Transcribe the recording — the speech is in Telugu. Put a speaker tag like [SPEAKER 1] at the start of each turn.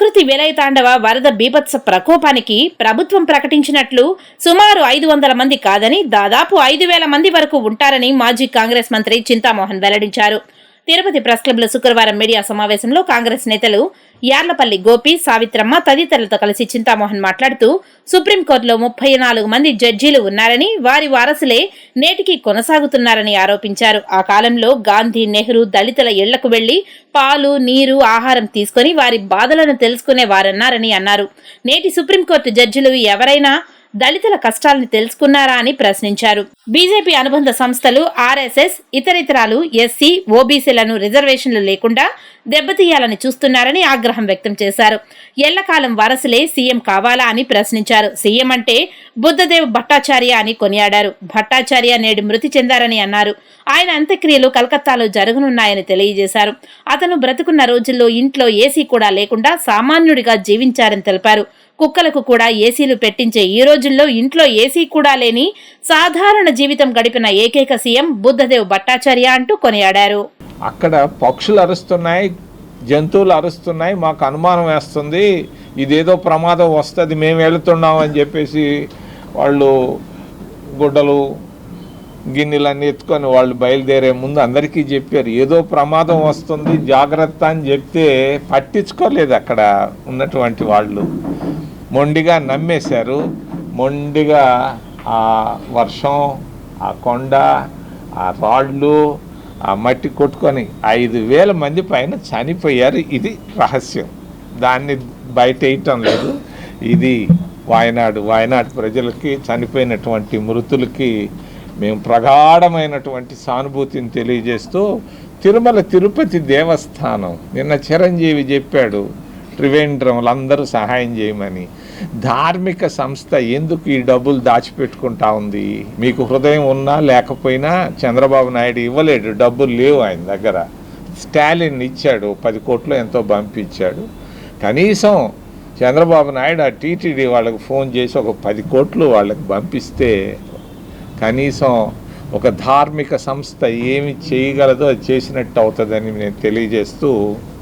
[SPEAKER 1] ప్రకృతి విలయతాండవ వరద బీభత్స ప్రకోపానికి ప్రభుత్వం ప్రకటించినట్లు సుమారు 500 మంది కాదని దాదాపు 5,000 మంది వరకు ఉంటారని మాజీ కాంగ్రెస్ మంత్రి చింతామోహన్ వెల్లడించారు. తిరుపతి ప్రెస్ క్లబ్లో శుక్రవారం మీడియా సమావేశంలో కాంగ్రెస్ నేతలు యార్లపల్లి గోపి, సావిత్రమ్మ తదితరులతో కలిసి చింతామోహన్ మాట్లాడుతూ సుప్రీంకోర్టులో 34 మంది జడ్జీలు ఉన్నారని, వారి వారసులే నేటికి కొనసాగుతున్నారని ఆరోపించారు. ఆ కాలంలో గాంధీ, నెహ్రూ దళితుల ఇళ్లకు వెళ్లి పాలు, నీరు, ఆహారం తీసుకుని వారి బాధలను తెలుసుకునే వారన్నారని అన్నారు. నేటి సుప్రీంకోర్టు జడ్జిలు ఎవరైనా దళితుల కష్టాలను తెలుసుకున్నారా అని ప్రశ్నించారు. బీజేపీ అనుబంధ సంస్థలు, ఆర్ఎస్ఎస్, ఇతరితరాలు ఎస్సీ, ఓబీసీలను రిజర్వేషన్లు లేకుండా దెబ్బతీయాలని చూస్తున్నారని ఆగ్రహం వ్యక్తం చేశారు. ఎల్లకాలం వారసులే సీఎం కావాలా అని ప్రశ్నించారు. సీఎం అంటే బుద్ధదేవ్ భట్టాచార్య అని కొనియాడారు. భట్టాచార్య నేడు మృతి చెందారని అన్నారు. ఆయన అంత్యక్రియలు కలకత్తాలో జరగనున్నాయని తెలియజేశారు. అతను బ్రతుకున్న రోజుల్లో ఇంట్లో ఏసీ కూడా లేకుండా సామాన్యుడిగా జీవించారని తెలిపారు. కుక్కలకు కూడా ఏసీలు పెట్టించే ఈ రోజుల్లో ఇంట్లో ఏసీ కూడా లేని సాధారణ జీవితం గడిపిన ఏకైక సీఎం బుద్ధదేవ్ భట్టాచార్య అంటూ కొనియాడారు.
[SPEAKER 2] అక్కడ పక్షులు అరుస్తున్నాయి, జంతువులు అరుస్తున్నాయి, మాకు అనుమానం వేస్తుంది, ఇదేదో ప్రమాదం వస్తుంది, మేము వెళుతున్నాం అని చెప్పేసి వాళ్ళు గుడ్డలు గిన్నెలన్నీ ఎత్తుకొని వాళ్ళు బయలుదేరే ముందు అందరికీ చెప్పారు ఏదో ప్రమాదం వస్తుంది జాగ్రత్త అని చెప్తే పట్టించుకోలేదు. అక్కడ ఉన్నటువంటి వాళ్ళు మొండిగా నమ్మేశారు. మొండిగా ఆ వర్షం, ఆ కొండ, ఆ రాళ్ళు, ఆ మట్టి కొట్టుకొని 5,000 మంది పైన చనిపోయారు. ఇది రహస్యం, దాన్ని బయట వేయటం లేదు. ఇది వాయనాడు ప్రజలకి, చనిపోయినటువంటి మృతులకి మేము ప్రగాఢమైనటువంటి సానుభూతిని తెలియజేస్తూ, తిరుమల తిరుపతి దేవస్థానం నిన్న చిరంజీవి చెప్పాడు త్రివేంద్రములు అందరూ సహాయం చేయమని. ధార్మిక సంస్థ ఎందుకు ఈ డబ్బులు దాచిపెట్టుకుంటా ఉంది? మీకు హృదయం ఉన్నా లేకపోయినా చంద్రబాబు నాయుడు ఇవ్వలేడు, డబ్బులు లేవు ఆయన దగ్గర. స్టాలిన్ ఇచ్చాడు, 10 కోట్లు ఎంతో పంపించాడు. కనీసం చంద్రబాబు నాయుడు ఆ టీటీడీ వాళ్ళకి ఫోన్ చేసి ఒక 10 కోట్లు వాళ్ళకి పంపిస్తే కనీసం ఒక ధార్మిక సంస్థ ఏమి చేయగలదో అది చేసినట్టు అవుతుందని నేను తెలియజేస్తూ